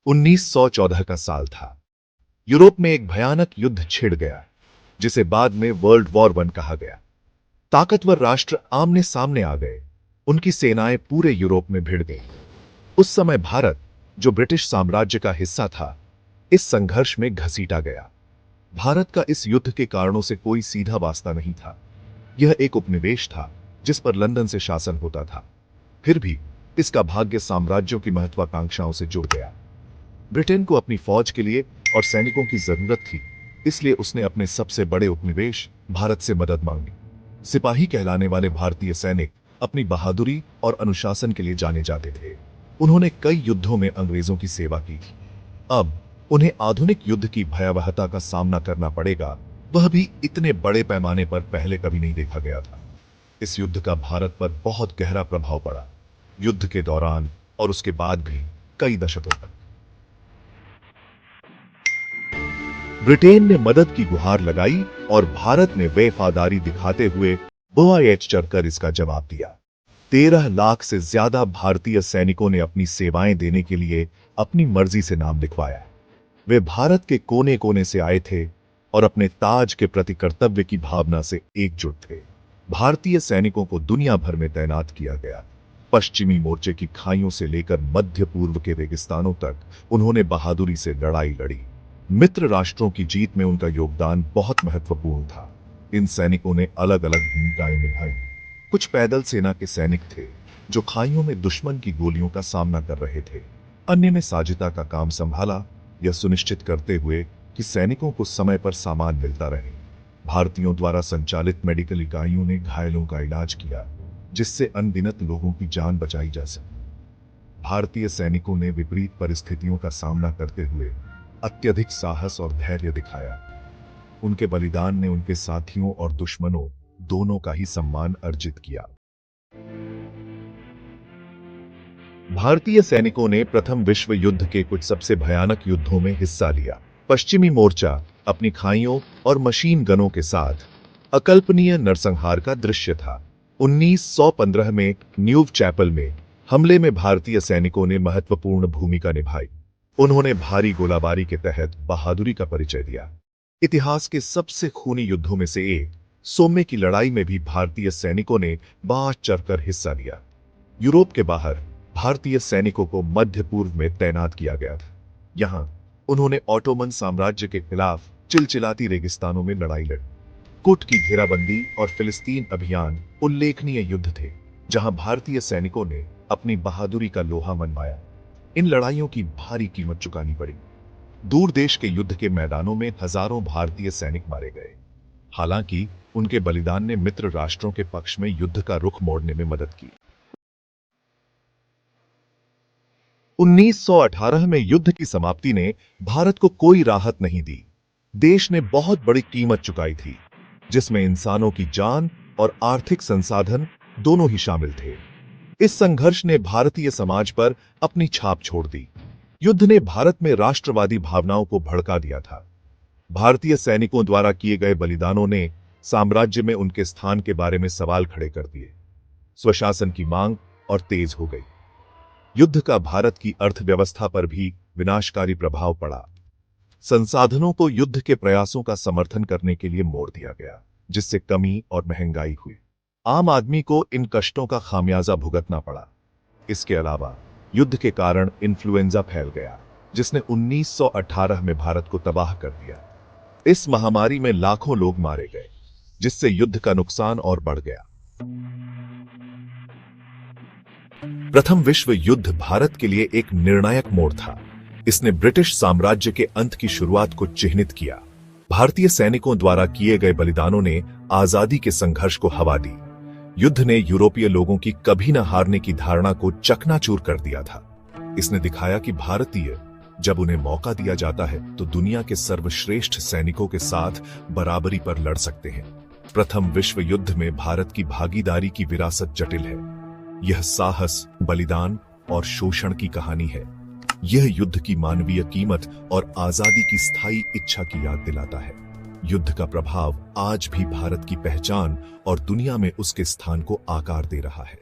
1914 का साल था। यूरोप में एक भयानक युद्ध छिड़ गया, जिसे बाद में वर्ल्ड वॉर 1 कहा गया। ताकतवर राष्ट्र आमने सामने आ गए। उनकी सेनाएं पूरे यूरोप में भिड़ गईं। उस समय भारत, जो ब्रिटिश साम्राज्य का हिस्सा था, इस संघर्ष में घसीटा गया। भारत का इस युद्ध के कारणों से कोई सीधा वास्ता नहीं था। यह एक उपनिवेश था जिस पर लंदन से शासन होता था। फिर भी इसका भाग्य साम्राज्यों की महत्वाकांक्षाओं से जुड़ गया। ब्रिटेन को अपनी फौज के लिए और सैनिकों की जरूरत थी, इसलिए उसने अपने सबसे बड़े उपनिवेश भारत से मदद मांगी। सिपाही कहलाने वाले भारतीय सैनिक अपनी बहादुरी और अनुशासन के लिए जाने जाते थे। उन्होंने कई युद्धों में अंग्रेजों की सेवा की। अब उन्हें आधुनिक युद्ध की भयावहता का सामना करना पड़ेगा, वह भी इतने बड़े पैमाने पर पहले कभी नहीं देखा गया था। इस युद्ध का भारत पर बहुत गहरा प्रभाव पड़ा, युद्ध के दौरान और उसके बाद भी कई दशकों तक। ब्रिटेन ने मदद की गुहार लगाई और भारत ने बेवफादारी दिखाते हुए बोआएच चढ़कर इसका जवाब दिया। 13 लाख से ज्यादा भारतीय सैनिकों ने अपनी सेवाएं देने के लिए अपनी मर्जी से नाम लिखवाया। वे भारत के कोने कोने से आए थे और अपने ताज के प्रति कर्तव्य की भावना से एकजुट थे। भारतीय सैनिकों को दुनिया भर में तैनात किया गया। पश्चिमी मोर्चे की खाइयों से लेकर मध्य पूर्व के रेगिस्तानों तक उन्होंने बहादुरी से लड़ाई लड़ी। मित्र राष्ट्रों की जीत में उनका योगदान बहुत महत्वपूर्ण था। इन सैनिकों ने अलग अलग भूमिकाएं निभाई। कुछ पैदल सेना के सैनिक थे जो खाइयों में दुश्मन की गोलियों का सामना कर रहे थे। अन्य ने साजिता का काम संभाला, यह सुनिश्चित करते हुए कि सैनिकों को समय पर सामान मिलता रहे। भारतीयों द्वारा संचालित मेडिकल इकाइयों ने घायलों का इलाज किया, जिससे अनगिनत लोगों की जान बचाई जा सकी। भारतीय सैनिकों ने विपरीत परिस्थितियों का सामना करते हुए अत्यधिक साहस और धैर्य दिखाया। उनके बलिदान ने उनके साथियों और दुश्मनों दोनों का ही सम्मान अर्जित किया। भारतीय सैनिकों ने प्रथम विश्व युद्ध के कुछ सबसे भयानक युद्धों में हिस्सा लिया। पश्चिमी मोर्चा अपनी खाइयों और मशीन गनों के साथ अकल्पनीय नरसंहार का दृश्य था। 1915 में न्यू चैपल में हमले में भारतीय सैनिकों ने महत्वपूर्ण भूमिका निभाई। उन्होंने भारी गोलाबारी के तहत बहादुरी का परिचय दिया। इतिहास के सबसे खूनी युद्धों में से एक, सोmme की लड़ाई में भी भारतीय सैनिकों ने बढ़ चढ़कर हिस्सा लिया। यूरोप के बाहर भारतीय सैनिकों को मध्य पूर्व में तैनात किया गया था। यहां उन्होंने ऑटोमन साम्राज्य के खिलाफ चिलचिलाती रेगिस्तानों में लड़ाई लड़ी। कुट की घेराबंदी और फिलिस्तीन अभियान उल्लेखनीय युद्ध थे, जहां भारतीय सैनिकों ने अपनी बहादुरी का लोहा मनवाया। इन लड़ाइयों की भारी कीमत चुकानी पड़ी। दूर देश के युद्ध के मैदानों में हजारों भारतीय सैनिक मारे गए। हालांकि उनके बलिदान ने मित्र राष्ट्रों के पक्ष में युद्ध का रुख मोड़ने में मदद की। 1918 में युद्ध की समाप्ति ने भारत को कोई राहत नहीं दी। देश ने बहुत बड़ी कीमत चुकाई थी, जिसमें इंसानों की जान और आर्थिक संसाधन दोनों ही शामिल थे। इस संघर्ष ने भारतीय समाज पर अपनी छाप छोड़ दी। युद्ध ने भारत में राष्ट्रवादी भावनाओं को भड़का दिया था। भारतीय सैनिकों द्वारा किए गए बलिदानों ने साम्राज्य में उनके स्थान के बारे में सवाल खड़े कर दिए। स्वशासन की मांग और तेज हो गई। युद्ध का भारत की अर्थव्यवस्था पर भी विनाशकारी प्रभाव पड़ा। संसाधनों को युद्ध के प्रयासों का समर्थन करने के लिए मोड़ दिया गया, जिससे कमी और महंगाई हुई। आम आदमी को इन कष्टों का खामियाजा भुगतना पड़ा। इसके अलावा युद्ध के कारण इन्फ्लुएंजा फैल गया, जिसने 1918 में भारत को तबाह कर दिया। इस महामारी में लाखों लोग मारे गए, जिससे युद्ध का नुकसान और बढ़ गया। प्रथम विश्व युद्ध भारत के लिए एक निर्णायक मोड़ था। इसने ब्रिटिश साम्राज्य के अंत की शुरुआत को चिह्नित किया। भारतीय सैनिकों द्वारा किए गए बलिदानों ने आजादी के संघर्ष को हवा दी। युद्ध ने यूरोपीय लोगों की कभी न हारने की धारणा को चकनाचूर कर दिया था। इसने दिखाया कि भारतीय जब उन्हें मौका दिया जाता है तो दुनिया के सर्वश्रेष्ठ सैनिकों के साथ बराबरी पर लड़ सकते हैं। प्रथम विश्व युद्ध में भारत की भागीदारी की विरासत जटिल है। यह साहस, बलिदान और शोषण की कहानी है। यह युद्ध की मानवीय कीमत और आजादी की स्थायी इच्छा की याद दिलाता है। युद्ध का प्रभाव आज भी भारत की पहचान और दुनिया में उसके स्थान को आकार दे रहा है।